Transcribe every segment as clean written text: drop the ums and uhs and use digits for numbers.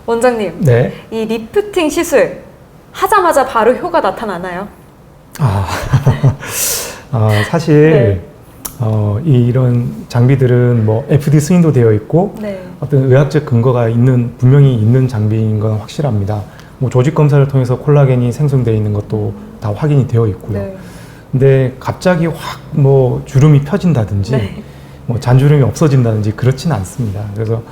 원장님, 네. 이 리프팅 시술 하자마자 바로 효과 나타나나요? 사실 이런 장비들은 뭐 FD 승인도 되어 있고 네. 어떤 의학적 근거가 분명히 있는 장비인 건 확실합니다. 뭐 조직 검사를 통해서 콜라겐이 생성되어 있는 것도 다 확인이 되어 있고요. 네. 근데 갑자기 확 뭐 주름이 펴진다든지 네. 뭐 잔주름이 없어진다든지 그렇지는 않습니다. 그래서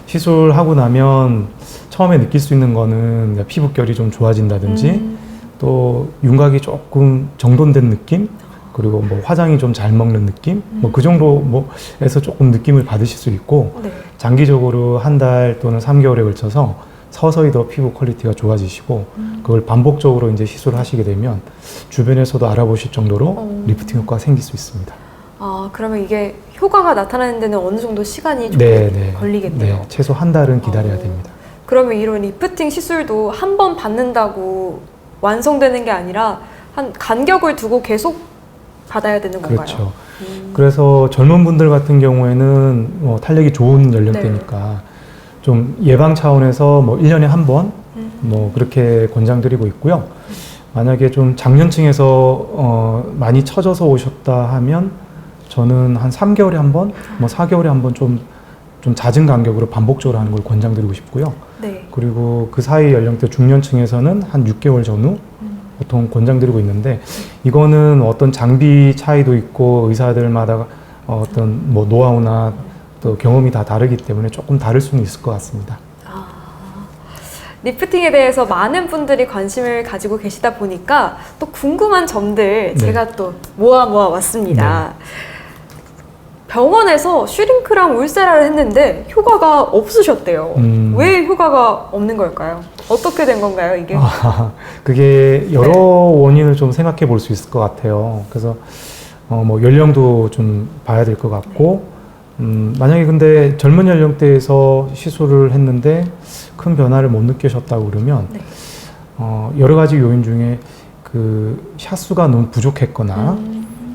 시술하고 나면 처음에 느낄 수 있는 거는 피부결이 좀 좋아진다든지 또 윤곽이 조금 정돈된 느낌, 그리고 뭐 화장이 좀 잘 먹는 느낌, 뭐 그 정도에서 조금 느낌을 받으실 수 있고, 네. 장기적으로 한 달 또는 3개월에 걸쳐서 서서히 더 피부 퀄리티가 좋아지시고, 그걸 반복적으로 이제 시술을 하시게 되면 주변에서도 알아보실 정도로 리프팅 효과가 생길 수 있습니다. 그러면 이게 효과가 나타나는 데는 어느 정도 시간이 좀 걸리겠네요. 네, 최소 한 달은 기다려야 됩니다. 그러면 이런 리프팅 시술도 한 번 받는다고 완성되는 게 아니라 한 간격을 두고 계속 받아야 되는 건가요? 그렇죠. 그래서 젊은 분들 같은 경우에는 뭐 탄력이 좋은 연령대니까 좀 예방 차원에서 뭐 1년에 한 번 뭐 그렇게 권장드리고 있고요. 만약에 좀 장년층에서 많이 처져서 오셨다 하면 저는 한 3개월에 한 번, 뭐 4개월에 한 번 좀 잦은 간격으로 반복적으로 하는 걸 권장드리고 싶고요. 네. 그리고 그 사이 연령대 중년층에서는 한 6개월 전후 보통 권장드리고 있는데, 이거는 어떤 장비 차이도 있고 의사들마다 어떤 뭐 노하우나 또 경험이 다 다르기 때문에 조금 다를 수는 있을 것 같습니다. 리프팅에 대해서 많은 분들이 관심을 가지고 계시다 보니까 또 궁금한 점들 제가 또 모아 왔습니다. 병원에서 슈링크랑 울세라를 했는데 효과가 없으셨대요. 왜 효과가 없는 걸까요? 어떻게 된 건가요, 이게? 그게 여러 원인을 좀 생각해 볼 수 있을 것 같아요. 그래서 뭐 연령도 좀 봐야 될 것 같고, 만약에 근데 젊은 연령대에서 시술을 했는데 큰 변화를 못 느끼셨다고 그러면 여러 가지 요인 중에 그 샷수가 너무 부족했거나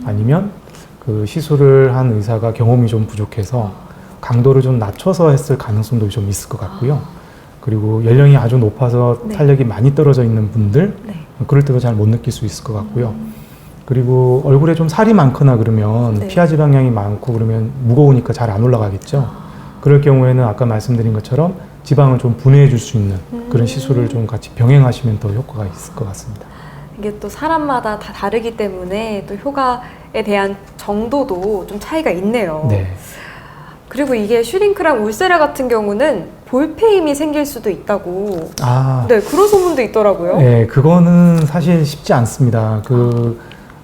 아니면 그 시술을 한 의사가 경험이 좀 부족해서 강도를 좀 낮춰서 했을 가능성도 좀 있을 것 같고요. 그리고 연령이 아주 높아서 탄력이 많이 떨어져 있는 분들, 그럴 때도 잘 못 느낄 수 있을 것 같고요. 그리고 얼굴에 좀 살이 많거나 그러면 피하 지방량이 많고 그러면 무거우니까 잘 안 올라가겠죠. 그럴 경우에는 아까 말씀드린 것처럼 지방을 좀 분해해 줄 수 있는 그런 시술을 좀 같이 병행하시면 더 효과가 있을 것 같습니다. 이게 또 사람마다 다 다르기 때문에 또 효과에 대한 정도도 좀 차이가 있네요. 네. 그리고 이게 슈링크랑 울세라 같은 경우는 볼페임이 생길 수도 있다고. 그런 소문도 있더라고요. 네, 그거는 사실 쉽지 않습니다.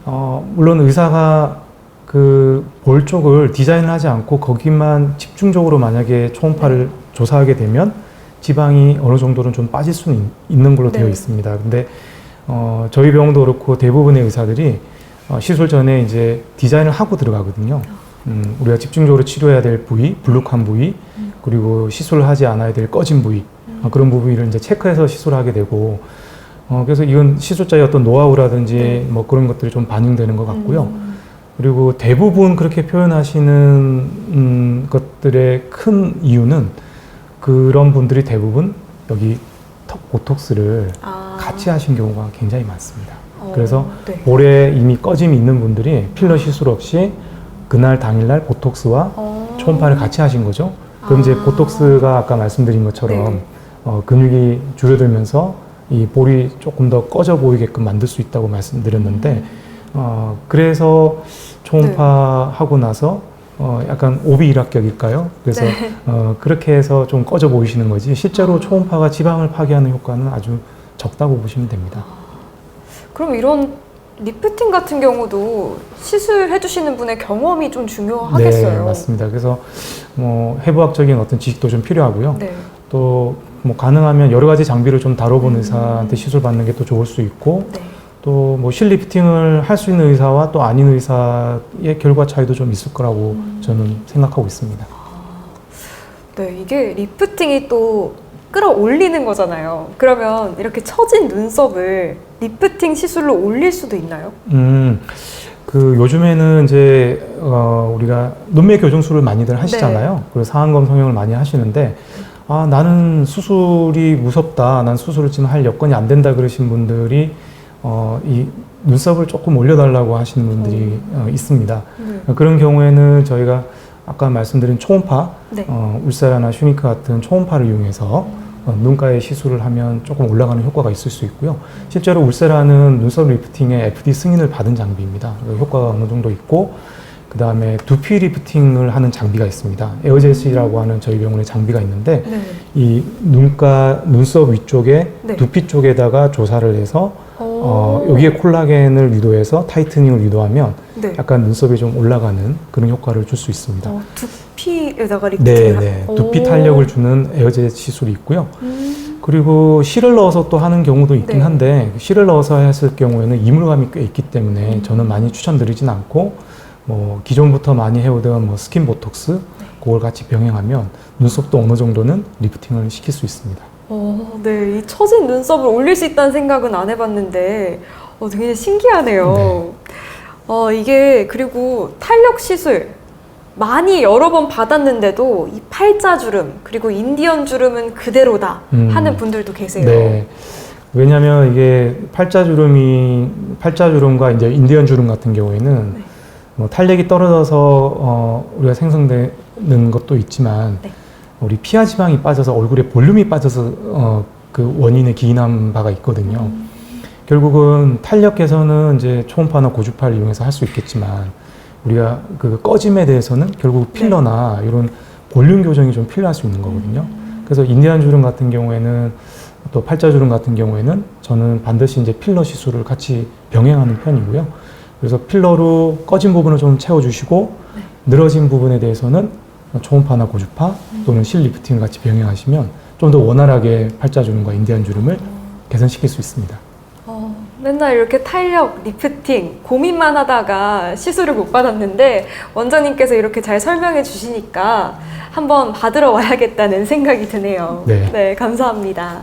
물론 의사가 그 볼 쪽을 디자인을 하지 않고 거기만 집중적으로 만약에 초음파를 조사하게 되면 지방이 어느 정도는 좀 빠질 수는 있는 걸로 되어 있습니다. 근데 저희 병원도 그렇고 대부분의 의사들이 시술 전에 이제 디자인을 하고 들어가거든요. 우리가 집중적으로 치료해야 될 부위, 불룩한 부위, 그리고 시술을 하지 않아야 될 꺼진 부위, 그런 부위를 이제 체크해서 시술을 하게 되고, 그래서 이건 시술자의 어떤 노하우라든지 뭐 그런 것들이 좀 반영되는 것 같고요. 그리고 대부분 그렇게 표현하시는 것들의 큰 이유는 그런 분들이 대부분 여기 턱 보톡스를 같이 하신 경우가 굉장히 많습니다. 그래서 볼에 이미 꺼짐이 있는 분들이 필러 시술 없이 그날 당일날 보톡스와 초음파를 같이 하신 거죠. 그럼 이제 보톡스가 아까 말씀드린 것처럼 근육이 줄어들면서 이 볼이 조금 더 꺼져 보이게끔 만들 수 있다고 말씀드렸는데, 그래서 초음파 하고 나서 약간 오비일학격일까요? 그래서 그렇게 해서 좀 꺼져 보이시는 거지, 실제로 초음파가 지방을 파괴하는 효과는 아주 적다고 보시면 됩니다. 그럼 이런 리프팅 같은 경우도 시술해 주시는 분의 경험이 좀 중요하겠어요? 네, 맞습니다. 그래서 뭐 해부학적인 어떤 지식도 좀 필요하고요. 또 뭐 가능하면 여러 가지 장비를 좀 다뤄본 의사한테 시술 받는 게 또 좋을 수 있고, 또 뭐 실리프팅을 할 수 있는 의사와 또 아닌 의사의 결과 차이도 좀 있을 거라고 저는 생각하고 있습니다. 이게 리프팅이 또 끌어올리는 거잖아요. 그러면 이렇게 처진 눈썹을 리프팅 시술로 올릴 수도 있나요? 요즘에는 이제 우리가 눈매 교정술을 많이들 하시잖아요. 그리고 상안검 성형을 많이 하시는데 나는 수술이 무섭다, 난 수술을 지금 할 여건이 안 된다 그러신 분들이 이 눈썹을 조금 올려달라고 하시는 분들이 있습니다. 그런 경우에는 저희가 아까 말씀드린 초음파, 네. 울세라나 슈니크 같은 초음파를 이용해서 눈가에 시술을 하면 조금 올라가는 효과가 있을 수 있고요. 실제로 울세라는 눈썹 리프팅의 FDA 승인을 받은 장비입니다. 효과가 어느 정도 있고, 그 다음에 두피 리프팅을 하는 장비가 있습니다. 에어젯이라고 하는 저희 병원에 장비가 있는데, 네. 이 눈썹 위쪽에 네. 두피 쪽에다가 조사를 해서 오. 여기에 콜라겐을 유도해서 타이트닝을 유도하면 네. 약간 눈썹이 좀 올라가는 그런 효과를 줄 수 있습니다. 두피에다가 네, 리프팅을 네. 두피 탄력을 주는 에어젯 시술이 있고요. 그리고 실을 넣어서 또 하는 경우도 있긴 네. 한데, 실을 넣어서 했을 경우에는 이물감이 꽤 있기 때문에 저는 많이 추천드리진 않고, 뭐 기존부터 많이 해오던 뭐 스킨 보톡스 그걸 같이 병행하면 눈썹도 어느 정도는 리프팅을 시킬 수 있습니다. 네. 이 처진 눈썹을 올릴 수 있다는 생각은 안 해봤는데 되게 신기하네요. 네. 이게 그리고 탄력 시술 많이 여러 번 받았는데도 이 팔자주름 그리고 인디언 주름은 그대로다 하는 분들도 계세요. 네. 왜냐하면 이게 팔자주름과 이제 인디언 주름 같은 경우에는 네. 뭐 탄력이 떨어져서 우리가 생성되는 것도 있지만 네. 우리 피하 지방이 빠져서 얼굴에 볼륨이 빠져서 그 원인에 기인한 바가 있거든요. 결국은 탄력 개선은 이제 초음파나 고주파를 이용해서 할 수 있겠지만 우리가 그 꺼짐에 대해서는 결국 필러나 이런 볼륨 교정이 좀 필요할 수 있는 거거든요. 그래서 인디안 주름 같은 경우에는 또 팔자 주름 같은 경우에는 저는 반드시 이제 필러 시술을 같이 병행하는 편이고요. 그래서 필러로 꺼진 부분을 좀 채워주시고 늘어진 부분에 대해서는 초음파나 고주파 또는 실 리프팅을 같이 병행하시면 좀 더 원활하게 팔자 주름과 인디안 주름을 개선시킬 수 있습니다. 맨날 이렇게 탄력, 리프팅 고민만 하다가 시술을 못 받았는데 원장님께서 이렇게 잘 설명해 주시니까 한번 받으러 와야겠다는 생각이 드네요. 네. 네, 감사합니다.